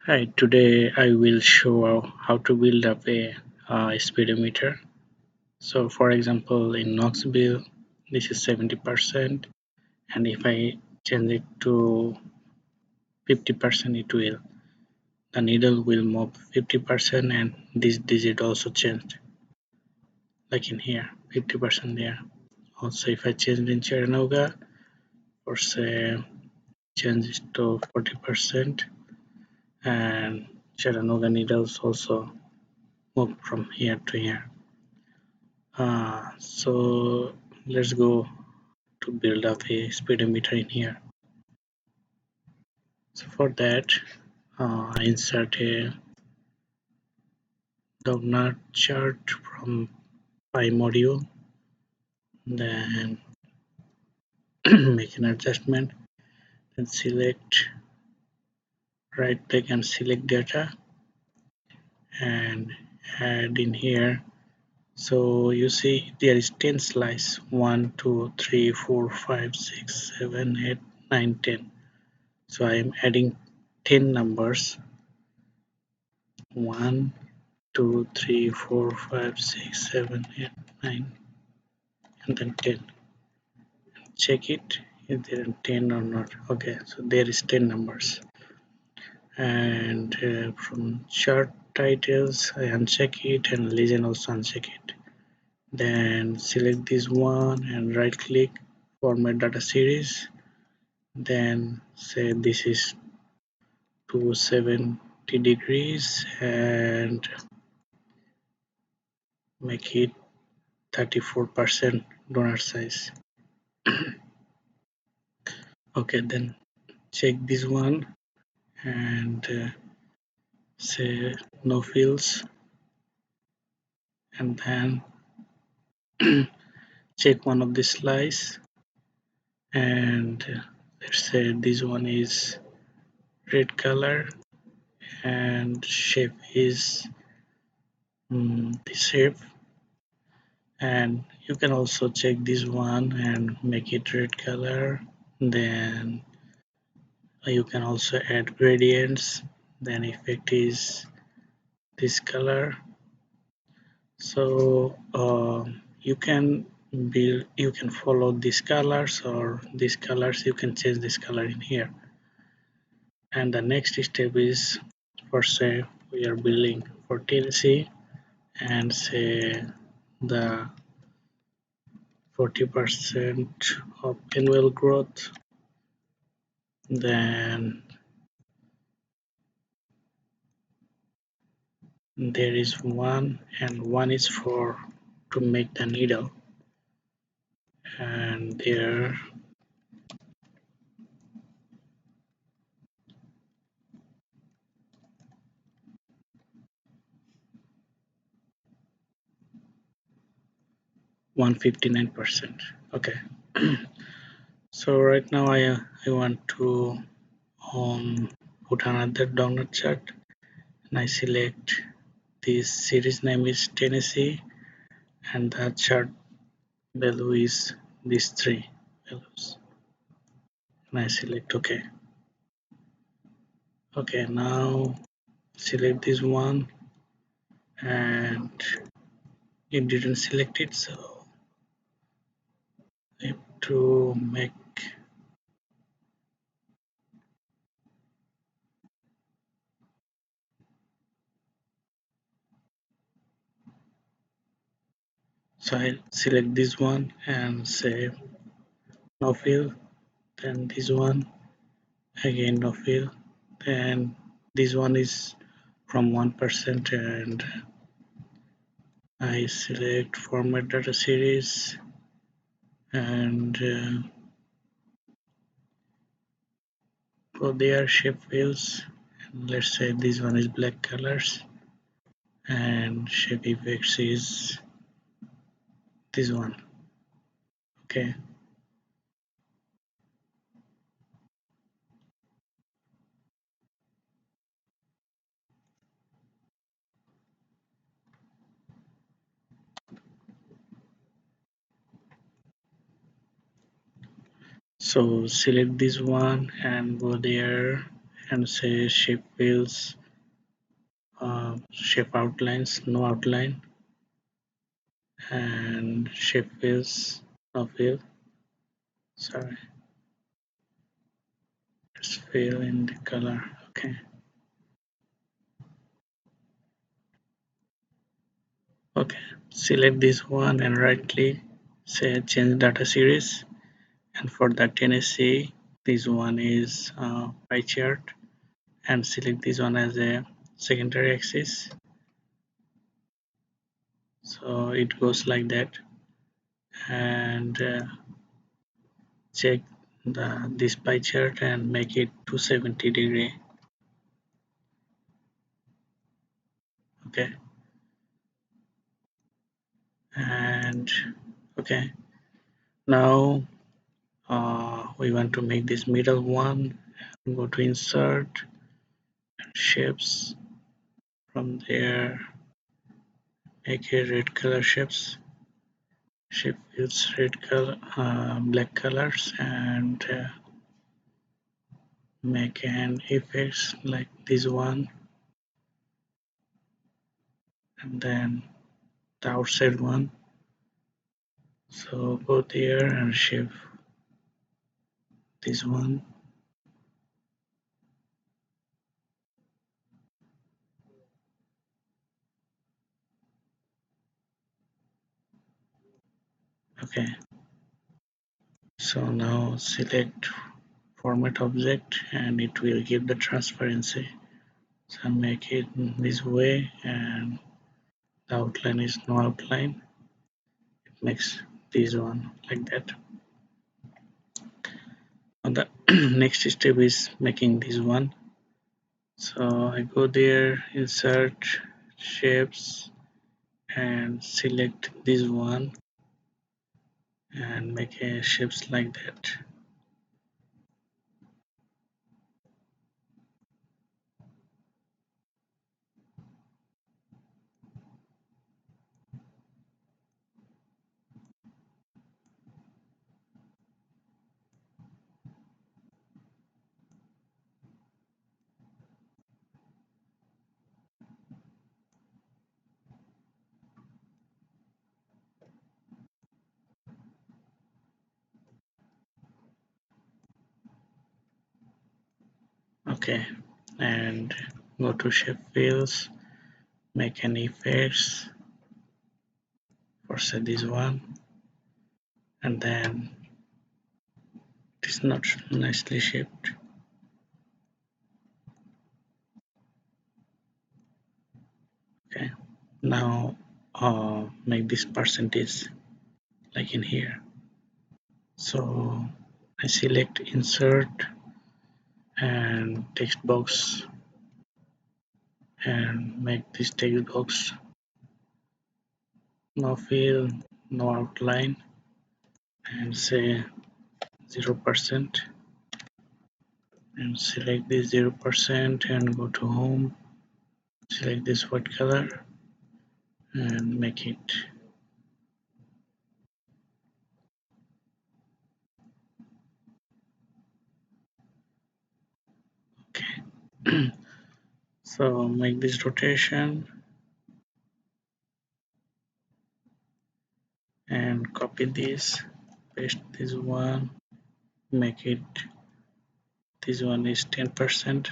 Hi, today I will show how to build up a speedometer. So for example, in Knoxville, this is 70%, and if I change it to 50%, the needle will move 50% and this digit also changed, like in here, 50% there. Also, if I change in Chattanooga, or say change it to 40%, and Chattanooga needles also move from here to here. So let's go to build up a speedometer in here. So for that, I insert a donut chart from Pi module, then make an adjustment, then select right click and select data and add in here. So you see there is 10 slice 1, 2, 3, 4, 5, 6, 7, 8, 9, 10. So I am adding 10 numbers 1, 2, 3, 4, 5, 6, 7, 8, 9, and then 10. Check it if there are 10 or not. Okay, so there is 10 numbers. And from chart titles, I uncheck it, and legend also uncheck it. Then select this one and right click, format data series. Then say this is 270 degrees and make it 34% donor size. Okay, then check this one and say no fields, and then check one of the slice and let's say this one is red color and shape is this shape, and you can also check this one and make it red color. Then you can also add gradients, then effect is this color. So you can follow these colors, or these colors you can change this color in here. And the next step is, for say we are building for Tennessee, and say the 40% of annual growth, then there is one, and one is for to make the needle, and there 159%. Okay. So right now I want to put another donut chart, and I select this series name is Tennessee, and the chart value is these three values, and I select OK. Okay, now select this one, and it didn't select it, so I have to make. So I select this one and say no fill, then this one again no fill, then this one is from 1%, and I select format data series, and for their shape fields, and let's say this one is black colors, and shape effects is this one. Okay, so select this one and go there and say shape wheels, shape outlines, no outline, and shape wheels, no fill. Sorry, let's fill in the color. Okay. Okay. Select this one and right click, say change data series. And for the Tennessee, this one is pie chart, and select this one as a secondary axis. So it goes like that, and check this pie chart and make it 270 degree. Okay, and okay, now we want to make this middle one. Go to insert shapes. From there, make a red color shapes. Shape use red color, black colors, and make an effects like this one, and then the outside one. So go there and shape this one. Okay. So now select format object, and it will give the transparency. So make it this way, and the outline is no outline. It makes this one like that. And the next step is making this one. So I go there, insert shapes, and select this one and make a shapes like that. Okay, and go to shape fields, make an effects for say this one, and then it is not nicely shaped. Okay, now make this percentage like in here. So I select insert and text box and make this text box no fill, no outline, and say 0%, and select this 0% and go to home, select this white color and make it. Okay. So make this rotation and copy this, paste this one, make it, this one is 10%,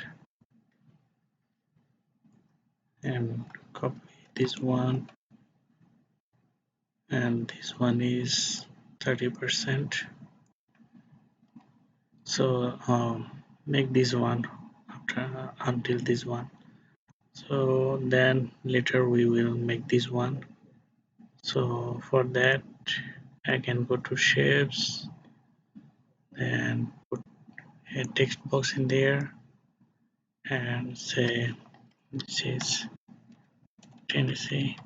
and copy this one, and this one is 30%. So make this one after until this one. So then later we will make this one. So for that I can go to shapes and put a text box in there and say this is Tennessee,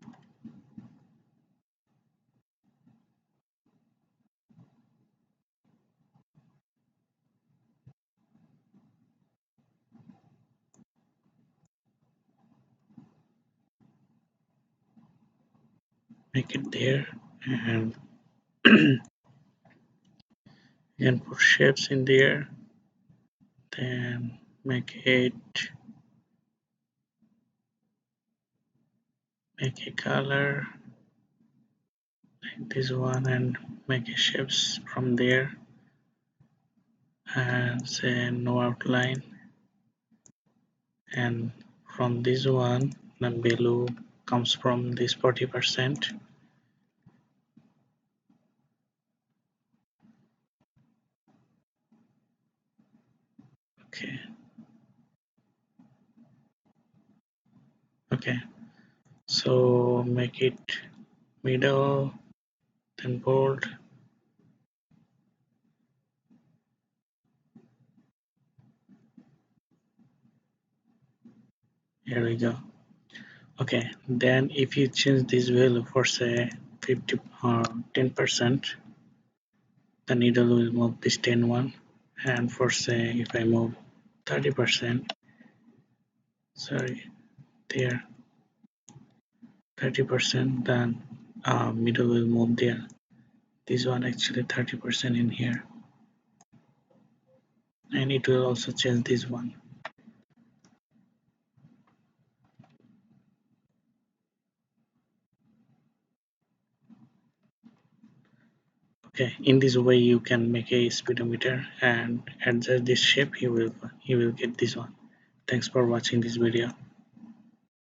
make it there, and you can put shapes in there, then make a color like this one and make a shapes from there and say no outline, and from this one the value comes from this 40%. Okay, okay, so make it middle, then bold. Here we go. Okay, then if you change this value for say 50 or 10%, the needle will move this 10 one, and for say if I move 30%, sorry, there 30%, then middle will move there. This one actually 30% in here, and it will also change this one. Okay, in this way you can make a speedometer and adjust this shape. You will get this one. Thanks for watching this video.